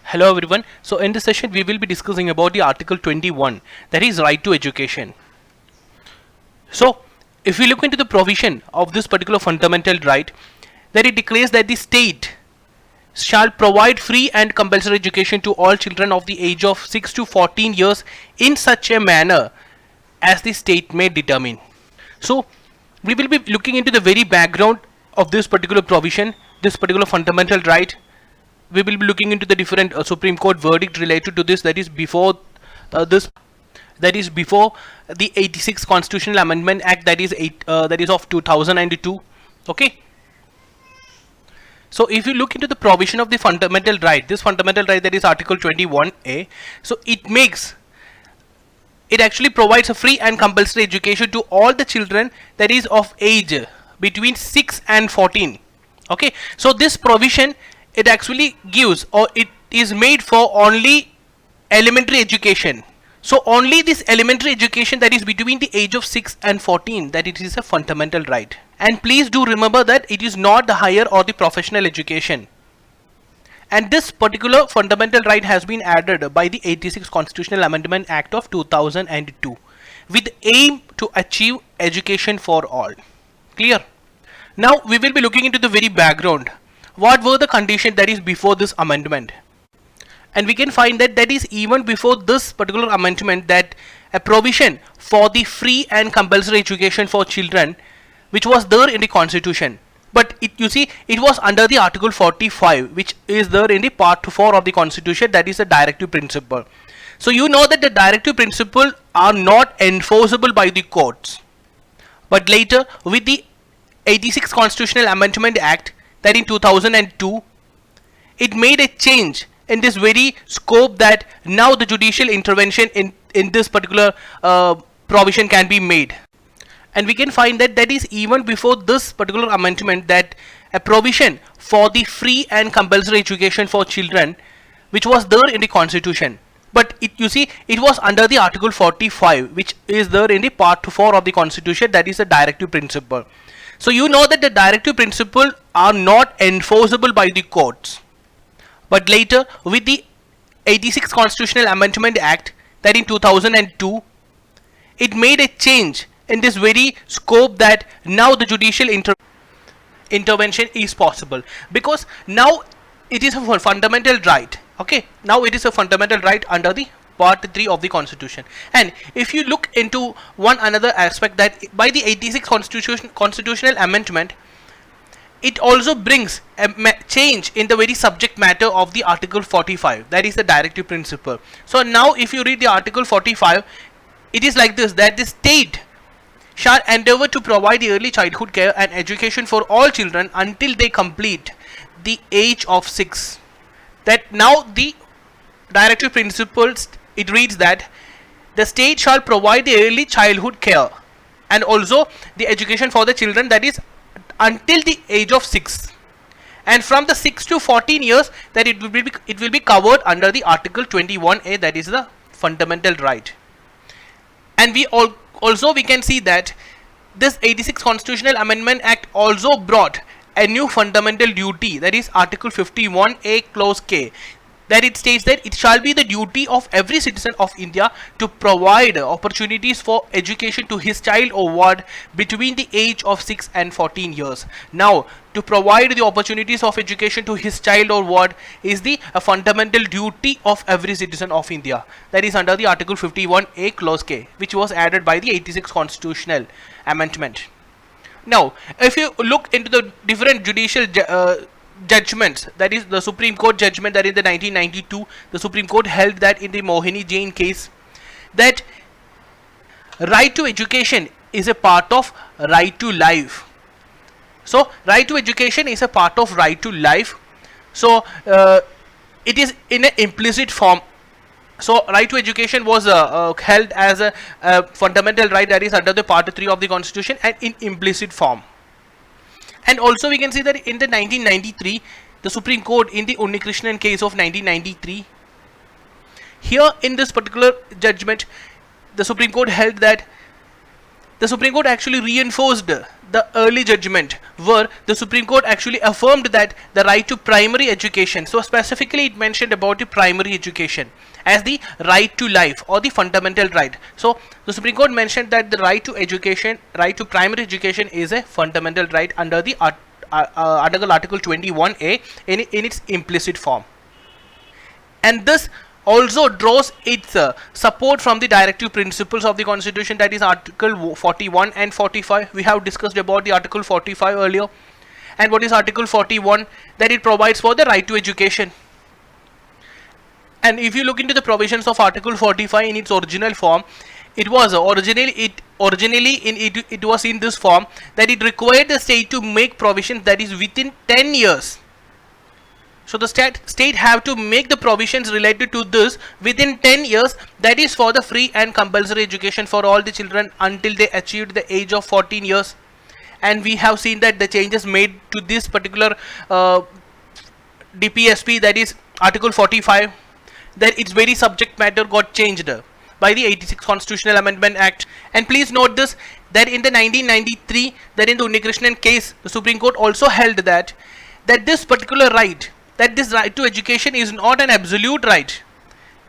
Hello everyone. So in this session we will be discussing about the article 21, that is right to education. So if we look into the provision of this particular fundamental right, that it declares that the state shall provide free and compulsory education to all children of the age of 6 to 14 years in such a manner as the state may determine. So we will be looking into the very background of this particular provision, this particular fundamental right. We will be looking into the different Supreme Court verdict related to this, that is before the 86 Constitutional Amendment Act, that is of 2002. Okay. So if you look into the provision of the fundamental right, this fundamental right, that is Article 21A, so it actually provides a free and compulsory education to all the children that is of age between 6 and 14. Okay, so this provision, it actually gives, or it is made for only elementary education. So only this elementary education, that is between the age of 6 and 14, that it is a fundamental right. And please do remember that it is not the higher or the professional education. And this particular fundamental right has been added by the 86 Constitutional Amendment Act of 2002 with aim to achieve education for all. Clear? Now we will be looking into the very background. What were the conditions that is before this amendment? And we can find that that is even before this particular amendment, that a provision for the free and compulsory education for children, which was there in the Constitution. But you see, it was under the Article 45, which is there in the Part 4 of the Constitution, that is a directive principle. So you know that the directive principle are not enforceable by the courts. But later, with the 86 Constitutional Amendment Act, that in 2002, it made a change in this very scope, that now the judicial intervention in this particular provision can be made. And we can find that that is even before this particular amendment, that a provision for the free and compulsory education for children, which was there in the Constitution. But you see, it was under the Article 45, which is there in the Part 4 of the Constitution, that is a directive principle. So you know that the directive principle are not enforceable by the courts. But later, with the 86 Constitutional Amendment Act, that in 2002, it made a change in this very scope, that now the judicial intervention is possible, because now it is a fundamental right. Okay, now it is a fundamental right under the Part 3 of the Constitution. And if you look into one another aspect, that by the 86 Constitutional Amendment, it also brings a change in the very subject matter of the Article 45, that is the directive principle. So now if you read the Article 45, it is like this, that the state shall endeavor to provide early childhood care and education for all children until they complete the age of 6. That now the directive principles, it reads that the state shall provide the early childhood care and also the education for the children, that is until the age of 6, and from the 6 to 14 years, that it will be covered under the Article 21A, that is the fundamental right. And we can see that this 86 Constitutional Amendment Act also brought a new fundamental duty, that is Article 51A clause K, that it states that it shall be the duty of every citizen of India to provide opportunities for education to his child or ward between the age of 6 and 14 years. Now, to provide the opportunities of education to his child or ward is the fundamental duty of every citizen of India. That is under the Article 51A clause K, which was added by the 86 Constitutional Amendment. Now, if you look into the different judicial judgments, that is the Supreme Court judgment, that in the 1992, the Supreme Court held that in the Mohini Jain case, that right to education is a part of right to life. So right to education is a part of right to life. So it is in an implicit form. So right to education was held as a fundamental right, that is under the Part 3 of the Constitution, and in implicit form. And also we can see that in the 1993, the Supreme Court in the Unnikrishnan case of 1993, here in this particular judgment, the Supreme Court held that the Supreme Court actually reinforced the early judgment where the Supreme Court actually affirmed that the right to primary education, so specifically it mentioned about the primary education as the right to life or the fundamental right. So the Supreme Court mentioned that the right to education, right to primary education is a fundamental right under the Article 21A in its implicit form. And this also draws its support from the directive principles of the Constitution, that is Article 41 and 45. We have discussed about the Article 45 earlier. And what is Article 41? That it provides for the right to education. And if you look into the provisions of Article 45 in its original form, it was originally it was in this form that it required the state to make provisions that is within 10 years. So the state have to make the provisions related to this within 10 years, that is for the free and compulsory education for all the children until they achieved the age of 14 years. And we have seen that the changes made to this particular DPSP, that is Article 45, that its very subject matter got changed by the 86 Constitutional Amendment Act. And please note this, that in the 1993, that in the Unnikrishnan case, the Supreme Court also held that this particular right, that this right to education is not an absolute right,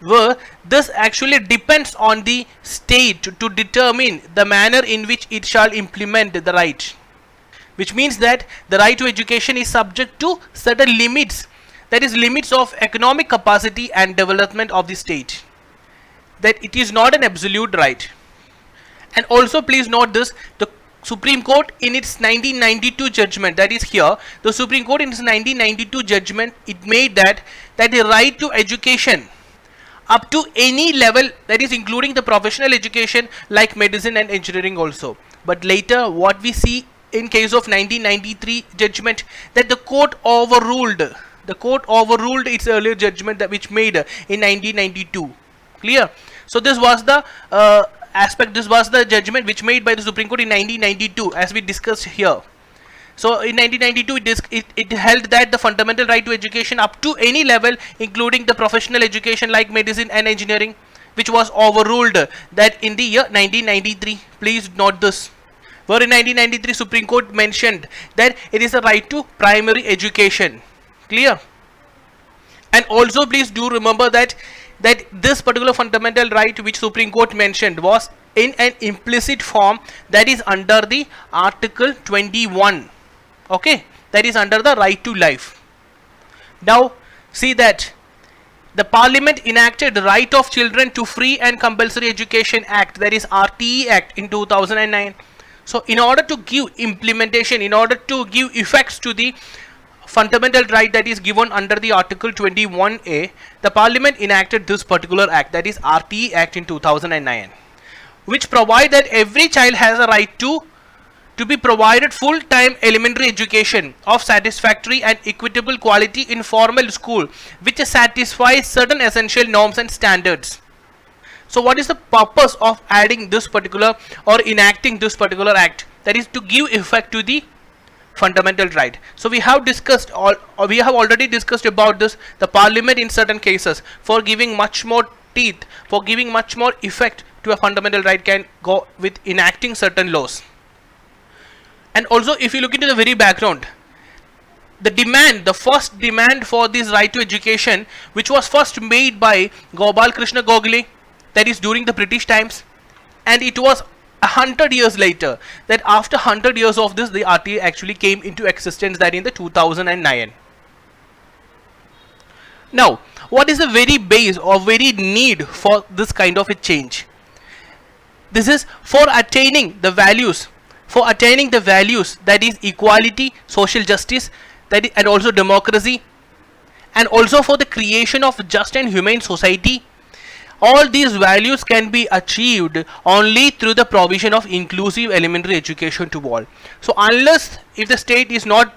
where this actually depends on the state to determine the manner in which it shall implement the right, which means that the right to education is subject to certain limits, that is limits of economic capacity and development of the state, that it is not an absolute right. And also please note this, the Supreme Court in its 1992 judgment, that is here, the Supreme Court in its 1992 judgment, it made that the right to education up to any level, that is including the professional education like medicine and engineering also. But later what we see in case of 1993 judgment, that the court overruled its earlier judgment that which made in 1992. Clear? So this was the this was the judgment which made by the Supreme Court in 1992, as we discussed here. So in 1992 it held that the fundamental right to education up to any level including the professional education like medicine and engineering, which was overruled that in the year 1993. Please note this, where in 1993 Supreme Court mentioned that it is a right to primary education. Clear? And also please do remember that this particular fundamental right which Supreme Court mentioned was in an implicit form, that is under the Article 21. Okay, that is under the right to life. Now see that the Parliament enacted the Right of Children to Free and Compulsory Education Act, that is RTE Act, in 2009. So in order to give implementation, in order to give effects to the fundamental right that is given under the Article 21A, the Parliament enacted this particular act, that is RTE Act in 2009, which provide that every child has a right to be provided full-time elementary education of satisfactory and equitable quality in formal school which satisfies certain essential norms and standards. So what is the purpose of adding this particular or enacting this particular act? That is to give effect to the fundamental right. So we have already discussed about this, the Parliament in certain cases for giving much more teeth, for giving much more effect to a fundamental right, can go with enacting certain laws. And also if you look into the very background, the first demand for this right to education, which was first made by Gopal Krishna Gokhale, that is during the British times, and it was 100 years later, that after 100 years of this, the RTA actually came into existence, that in the 2009. Now what is the very base or very need for this kind of a change? This is for attaining the values, that is equality, social justice, that is, and also democracy, and also for the creation of just and humane society. All these values can be achieved only through the provision of inclusive elementary education to all. So unless if the state is not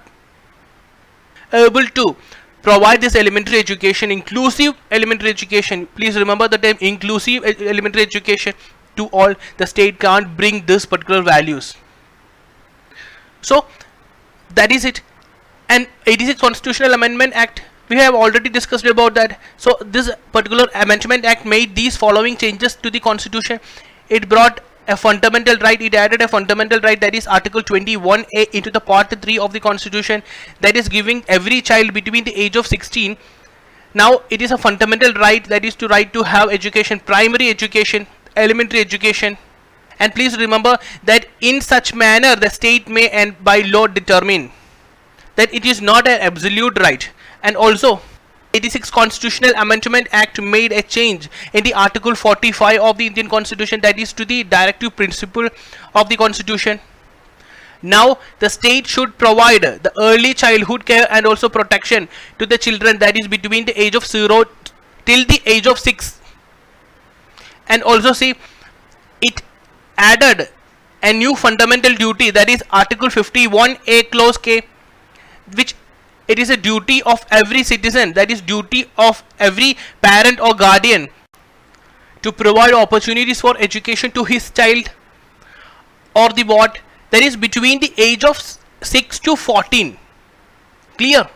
able to provide this elementary education, inclusive elementary education, please remember the term inclusive elementary education to all, the state can't bring this particular values. So that is it. And 86 Constitutional Amendment Act, we have already discussed about that. So this particular Amendment Act made these following changes to the Constitution. It brought a fundamental right. It added a fundamental right, that is Article 21A into the Part 3 of the Constitution, that is giving every child between the age of 16. Now it is a fundamental right, that is to right to have education, primary education, elementary education. And please remember that in such manner the state may and by law determine that it is not an absolute right. And also 86 Constitutional Amendment Act made a change in the Article 45 of the Indian Constitution, that is to the directive principle of the Constitution. Now the state should provide the early childhood care and also protection to the children, that is between the age of 0 till the age of 6. And also see, it added a new fundamental duty, that is Article 51A clause K, which it is a duty of every citizen, that is duty of every parent or guardian, to provide opportunities for education to his child or the what, that is between the age of 6 to 14. Clear?